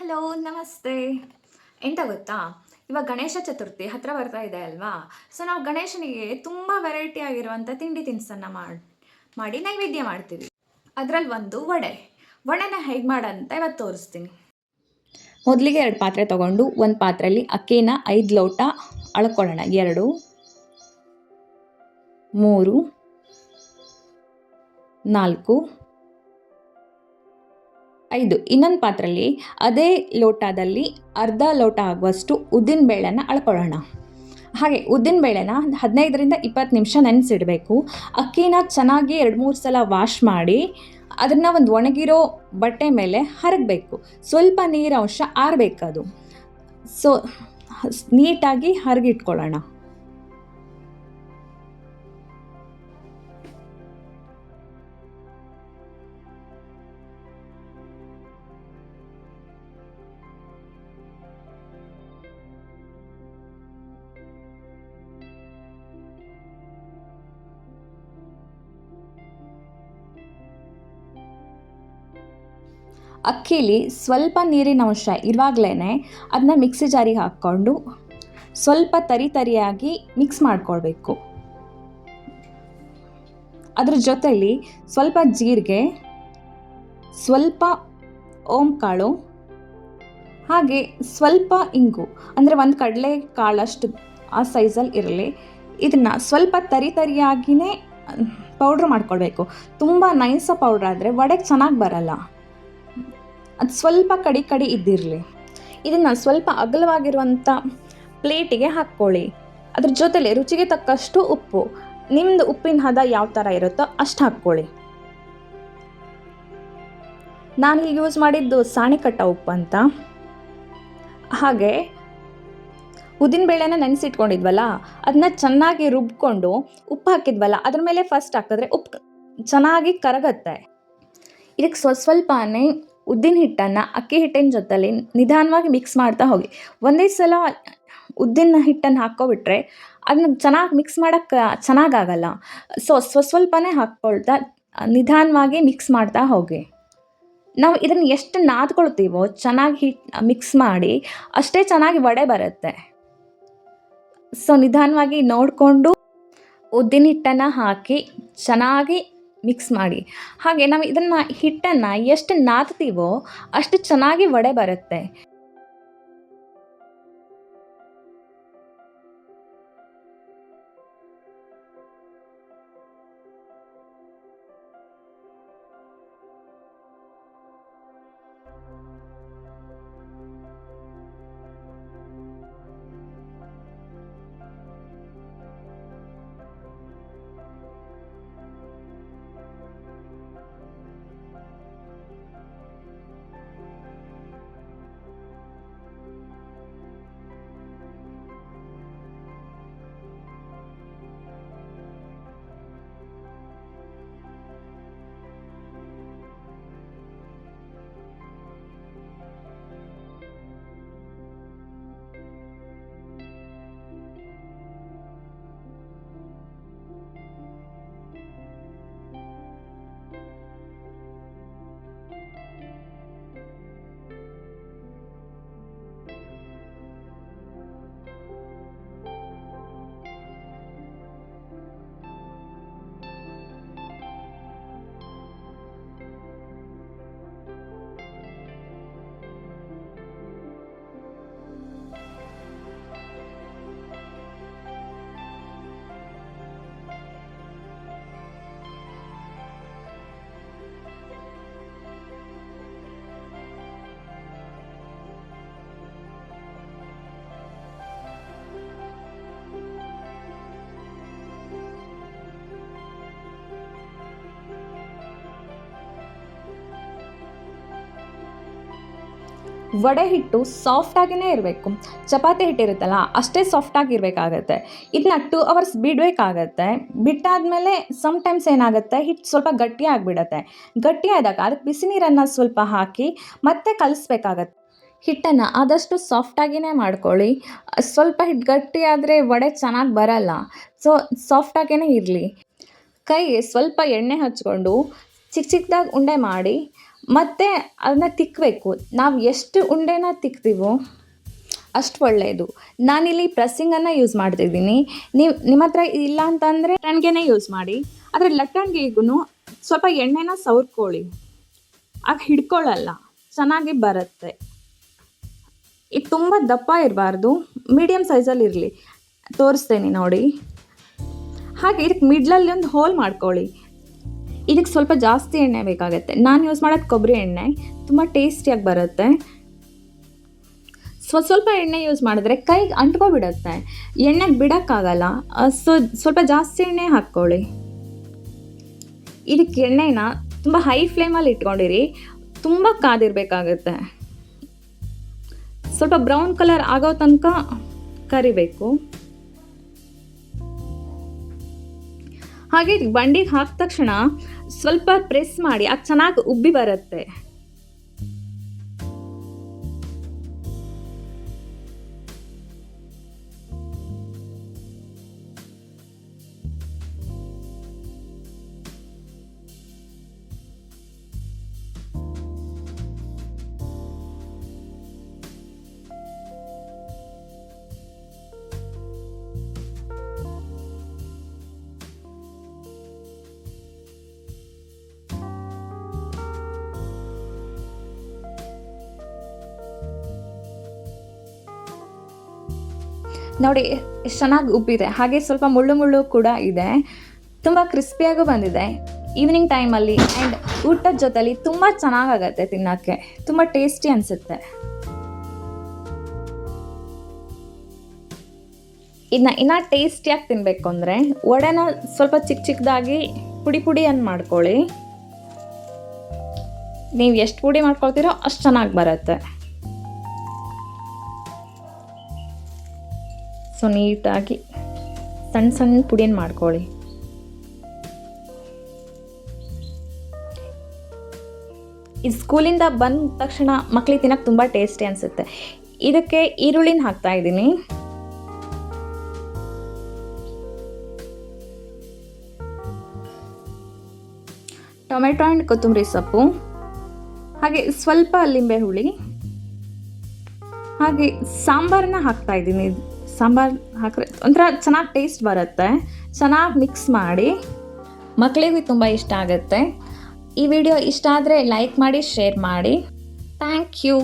Hello, ನಮಸ್ತೆ. ಎಂತ ಗೊತ್ತಾ? ಇವಾಗ ಗಣೇಶ ಚತುರ್ಥಿ ಹತ್ರ ಬರ್ತಾ ಇದೆ ಅಲ್ವಾ? ಸೊ ನಾವು ಗಣೇಶನಿಗೆ ತುಂಬ ವೆರೈಟಿ ಆಗಿರುವಂಥ ತಿಂಡಿ ತಿನಿಸನ್ನು ಮಾಡಿ ನೈವೇದ್ಯ ಮಾಡ್ತೀವಿ. ಅದರಲ್ಲಿ ಒಂದು ವಡೆನ ಹೇಗೆ ಮಾಡಂತ ಇವತ್ತು ತೋರಿಸ್ತೀನಿ. ಮೊದಲಿಗೆ 2 ಪಾತ್ರೆ ತೊಗೊಂಡು ಒಂದು ಪಾತ್ರೆಯಲ್ಲಿ ಅಕ್ಕಿನ 5 ಲೋಟ ಅಳ್ಕೊಳ್ಳೋಣ. 2, 3, 4, 5. ಇನ್ನೊಂದು ಪಾತ್ರೆಯಲ್ಲಿ ಅದೇ ಲೋಟದಲ್ಲಿ ಅರ್ಧ ಲೋಟ ಆಗುವಷ್ಟು ಉದ್ದಿನಬೇಳೆನ ಅಳ್ಕೊಳ್ಳೋಣ. ಹಾಗೆ ಉದ್ದಿನಬೇಳೆನ 15ರಿಂದ 20 ನಿಮಿಷ ನೆನೆಸಿಡಬೇಕು. ಅಕ್ಕಿನ ಚೆನ್ನಾಗಿ 2-3 ಸಲ ವಾಶ್ ಮಾಡಿ ಅದನ್ನು ಒಂದು ಒಣಗಿರೋ ಬಟ್ಟೆ ಮೇಲೆ ಹರಗಬೇಕು. ಸ್ವಲ್ಪ ನೀರಂಶ ಆರಬೇಕದು. ಸೊ ನೀಟಾಗಿ ಹರಗಿಟ್ಕೊಳ್ಳೋಣ. ಅಕ್ಕಿಲಿ ಸ್ವಲ್ಪ ನೀರಿನ ಅಂಶ ಇರುವಾಗಲೇ ಅದನ್ನ ಮಿಕ್ಸಿ ಜಾರಿಗೆ ಹಾಕ್ಕೊಂಡು ಸ್ವಲ್ಪ ತರಿಯಾಗಿ ಮಿಕ್ಸ್ ಮಾಡ್ಕೊಳ್ಬೇಕು. ಅದ್ರ ಜೊತೆಲಿ ಸ್ವಲ್ಪ ಜೀರಿಗೆ, ಸ್ವಲ್ಪ ಓಂಕಾಳು, ಹಾಗೆ ಸ್ವಲ್ಪ ಇಂಗು, ಅಂದರೆ ಒಂದು ಕಡಲೆ ಕಾಳಷ್ಟು ಆ ಸೈಜಲ್ಲಿ ಇರಲಿ. ಇದನ್ನು ಸ್ವಲ್ಪ ತರಿಯಾಗಿಯೇ ಪೌಡ್ರ್ ಮಾಡ್ಕೊಳ್ಬೇಕು. ತುಂಬ ನೈಸ ಪೌಡ್ರ್ ಆದರೆ ವಡೆಗೆ ಚೆನ್ನಾಗಿ ಬರಲ್ಲ. ಅದು ಸ್ವಲ್ಪ ಕಡಿ ಇದ್ದಿರಲಿ. ಇದನ್ನು ಸ್ವಲ್ಪ ಅಗಲವಾಗಿರುವಂಥ ಪ್ಲೇಟಿಗೆ ಹಾಕ್ಕೊಳ್ಳಿ. ಅದ್ರ ಜೊತೆಲಿ ರುಚಿಗೆ ತಕ್ಕಷ್ಟು ಉಪ್ಪು, ನಿಮ್ಮದು ಉಪ್ಪಿನ ಹದ ಯಾವ ಥರ ಇರುತ್ತೋ ಅಷ್ಟು ಹಾಕ್ಕೊಳ್ಳಿ. ನಾನಿಲ್ಲಿ ಯೂಸ್ ಮಾಡಿದ್ದು ಸಾಣಿಕಟ್ಟ ಉಪ್ಪು ಅಂತ. ಹಾಗೆ ಉದ್ದಿನಬೇಳೆನ ನೆನೆಸಿಟ್ಕೊಂಡಿದ್ವಲ್ಲ ಅದನ್ನ ಚೆನ್ನಾಗಿ ರುಬ್ಕೊಂಡು ಉಪ್ಪು ಹಾಕಿದ್ವಲ್ಲ ಅದ್ರ ಮೇಲೆ ಫಸ್ಟ್ ಹಾಕಿದ್ರೆ ಉಪ್ಪು ಚೆನ್ನಾಗಿ ಕರಗತ್ತೆ. ಇದಕ್ಕೆ ಸ್ವಲ್ಪನೇ ಉದ್ದಿನ ಹಿಟ್ಟನ್ನು ಅಕ್ಕಿ ಹಿಟ್ಟಿನ ಜೊತೆಲಿ ನಿಧಾನವಾಗಿ ಮಿಕ್ಸ್ ಮಾಡ್ತಾ ಹೋಗಿ. ಒಂದೇ ಸಲ ಉದ್ದಿನ ಹಿಟ್ಟನ್ನು ಹಾಕ್ಕೊಬಿಟ್ರೆ ಅದನ್ನ ಚೆನ್ನಾಗಿ ಮಿಕ್ಸ್ ಮಾಡೋಕ್ಕೆ ಚೆನ್ನಾಗಾಗಲ್ಲ. ಸೊ ಸ್ವಲ್ಪನೇ ಹಾಕ್ಕೊಳ್ತಾ ನಿಧಾನವಾಗಿ ಮಿಕ್ಸ್ ಮಾಡ್ತಾ ಹೋಗಿ. ನಾವು ಇದನ್ನು ಎಷ್ಟು ನಾದ್ಕೊಳ್ತೀವೋ ಚೆನ್ನಾಗಿ ಮಿಕ್ಸ್ ಮಾಡಿ ಅಷ್ಟೇ ಚೆನ್ನಾಗಿ ವಡೆ ಬರುತ್ತೆ. ಸೊ ನಿಧಾನವಾಗಿ ನೋಡಿಕೊಂಡು ಉದ್ದಿನ ಹಿಟ್ಟನ್ನು ಹಾಕಿ ಚೆನ್ನಾಗಿ ಮಿಕ್ಸ್ ಮಾಡಿ. ಹಾಗೆ ನಾವು ಹಿಟ್ಟನ್ನು ಎಷ್ಟು ನಾದ್ತೀವೋ ಅಷ್ಟು ಚೆನ್ನಾಗಿ ವಡೆ ಬರುತ್ತೆ. ವಡೆ ಹಿಟ್ಟು ಸಾಫ್ಟಾಗಿಯೇ ಇರಬೇಕು. ಚಪಾತಿ ಹಿಟ್ಟಿರುತ್ತಲ್ಲ ಅಷ್ಟೇ ಸಾಫ್ಟಾಗಿರಬೇಕಾಗತ್ತೆ. ಇದನ್ನ 2 ಅವರ್ಸ್ ಬಿಡಬೇಕಾಗತ್ತೆ. ಬಿಟ್ಟಾದಮೇಲೆ ಸಮ್ಟೈಮ್ಸ್ ಏನಾಗುತ್ತೆ, ಹಿಟ್ಟು ಸ್ವಲ್ಪ ಗಟ್ಟಿ ಆಗಿಬಿಡತ್ತೆ. ಗಟ್ಟಿ ಆದಾಗ ಅದಕ್ಕೆ ಬಿಸಿ ನೀರನ್ನು ಸ್ವಲ್ಪ ಹಾಕಿ ಮತ್ತೆ ಕಲಿಸ್ಬೇಕಾಗತ್ತೆ. ಹಿಟ್ಟನ್ನು ಆದಷ್ಟು ಸಾಫ್ಟಾಗಿಯೇ ಮಾಡ್ಕೊಳ್ಳಿ. ಸ್ವಲ್ಪ ಹಿಟ್ಟು ಗಟ್ಟಿ ಆದರೆ ವಡೆ ಚೆನ್ನಾಗಿ ಬರಲ್ಲ. ಸೊ ಸಾಫ್ಟಾಗಿಯೇ ಇರಲಿ. ಕೈಗೆ ಸ್ವಲ್ಪ ಎಣ್ಣೆ ಹಚ್ಕೊಂಡು ಚಿಕ್ಕದಾಗಿ ಉಂಡೆ ಮಾಡಿ ಮತ್ತು ಅದನ್ನ ತಿಕ್ಕಬೇಕು. ನಾವು ಎಷ್ಟು ಉಂಡೆನ ತಿಕ್ತೀವೋ ಅಷ್ಟು ಒಳ್ಳೆಯದು. ನಾನಿಲ್ಲಿ ಪ್ರೆಸ್ಸಿಂಗನ್ನು ಯೂಸ್ ಮಾಡ್ತಿದ್ದೀನಿ. ನಿಮ್ಮ ಹತ್ರ ಇಲ್ಲ ಅಂತಂದರೆ ಲಟ್ಟಣಿಗೆನೇ ಯೂಸ್ ಮಾಡಿ. ಆದರೆ ಲಟ್ಟಣಿಗೆಗೂ ಸ್ವಲ್ಪ ಎಣ್ಣೆನ ಸವರ್ಕೊಳ್ಳಿ, ಆಗ ಹಿಡ್ಕೊಳ್ಳಲ್ಲ, ಚೆನ್ನಾಗಿ ಬರುತ್ತೆ. ಇದು ತುಂಬ ದಪ್ಪ ಇರಬಾರ್ದು, ಮೀಡಿಯಮ್ ಸೈಜಲ್ಲಿ ಇರಲಿ. ತೋರಿಸ್ತೇನೆ ನೋಡಿ. ಹಾಗೆ ಇದಕ್ಕೆ ಮಿಡ್ಲಲ್ಲಿ ಒಂದು ಹೋಲ್ ಮಾಡ್ಕೊಳ್ಳಿ. ಇದಕ್ಕೆ ಸ್ವಲ್ಪ ಜಾಸ್ತಿ ಎಣ್ಣೆ ಬೇಕಾಗುತ್ತೆ. ನಾನು ಯೂಸ್ ಮಾಡೋದು ಕೊಬ್ಬರಿ ಎಣ್ಣೆ, ತುಂಬ ಟೇಸ್ಟಿಯಾಗಿ ಬರುತ್ತೆ. ಸ್ವಲ್ಪ ಎಣ್ಣೆ ಯೂಸ್ ಮಾಡಿದ್ರೆ ಕೈಗೆ ಅಂಟ್ಕೊಬಿಡುತ್ತೆ, ಎಣ್ಣೆಗೆ ಬಿಡೋಕ್ಕಾಗಲ್ಲ. ಸ್ವಲ್ಪ ಜಾಸ್ತಿ ಎಣ್ಣೆ ಹಾಕ್ಕೊಳ್ಳಿ. ಇದಕ್ಕೆ ಎಣ್ಣೆನ ತುಂಬ ಹೈ ಫ್ಲೇಮಲ್ಲಿ ಇಟ್ಕೊಂಡಿರಿ, ತುಂಬ ಕಾದಿರಬೇಕಾಗುತ್ತೆ. ಸ್ವಲ್ಪ ಬ್ರೌನ್ ಕಲರ್ ಆಗೋ ತನಕ ಕರಿಬೇಕು. ಹಾಗೆ ಬಂಡಿಗೆ ಹಾಕಿದ ತಕ್ಷಣ ಸ್ವಲ್ಪ ಪ್ರೆಸ್ ಮಾಡಿ, ಅದು ಚೆನ್ನಾಗಿ ಉಬ್ಬಿ ಬರುತ್ತೆ. ನೋಡಿ ಎಷ್ಟು ಚೆನ್ನಾಗಿ ಉಬ್ಬಿದೆ. ಹಾಗೆ ಸ್ವಲ್ಪ ಮುಳ್ಳು ಮುಳ್ಳು ಕೂಡ ಇದೆ. ತುಂಬ ಕ್ರಿಸ್ಪಿಯಾಗೂ ಬಂದಿದೆ. ಈವ್ನಿಂಗ್ ಟೈಮಲ್ಲಿ ಆ್ಯಂಡ್ ಊಟದ ಜೊತೆಲಿ ತುಂಬ ಚೆನ್ನಾಗಾಗತ್ತೆ ತಿನ್ನೋಕ್ಕೆ, ತುಂಬ ಟೇಸ್ಟಿ ಅನಿಸುತ್ತೆ. ಇದನ್ನ ಇನ್ನೂ ಟೇಸ್ಟಿಯಾಗಿ ತಿನ್ನಬೇಕು ಅಂದರೆ ವಡೆನ ಸ್ವಲ್ಪ ಚಿಕ್ಕದಾಗಿ ಪುಡಿಯನ್ನು ಮಾಡ್ಕೊಳ್ಳಿ. ನೀವು ಎಷ್ಟು ಪುಡಿ ಮಾಡ್ಕೊಳ್ತೀರೋ ಅಷ್ಟು ಚೆನ್ನಾಗಿ ಬರುತ್ತೆ. ಸೊ ನೀಟಾಗಿ ಸಣ್ಣ ಪುಡಿಯನ್ನು ಮಾಡ್ಕೊಳ್ಳಿ. ಇದು ಸ್ಕೂಲಿಂದ ಬಂದ ತಕ್ಷಣ ಮಕ್ಳಿಗೆ ತಿನ್ನೋಕ್ಕೆ ತುಂಬ ಟೇಸ್ಟಿ ಅನಿಸುತ್ತೆ. ಇದಕ್ಕೆ ಈರುಳ್ಳಿನ ಹಾಕ್ತಾಯಿದ್ದೀನಿ. ಟೊಮೆಟೊ ಆ್ಯಂಡ್ ಕೊತ್ತಂಬರಿ ಸೊಪ್ಪು, ಹಾಗೆ ಸ್ವಲ್ಪ ಲಿಂಬೆ ಹುಳಿ, ಹಾಗೆ ಸಾಂಬಾರನ್ನ ಹಾಕ್ತಾಯಿದ್ದೀನಿ. ಸಾಂಬಾರು ಹಾಕಿದ್ರೆ ಒಂಥರ ಚೆನ್ನಾಗಿ ಟೇಸ್ಟ್ ಬರುತ್ತೆ. ಚೆನ್ನಾಗಿ ಮಿಕ್ಸ್ ಮಾಡಿ, ಮಕ್ಕಳಿಗೂ ತುಂಬ ಇಷ್ಟ ಆಗುತ್ತೆ. ಈ ವಿಡಿಯೋ ಇಷ್ಟ ಆದರೆ ಲೈಕ್ ಮಾಡಿ, ಶೇರ್ ಮಾಡಿ. Thank you.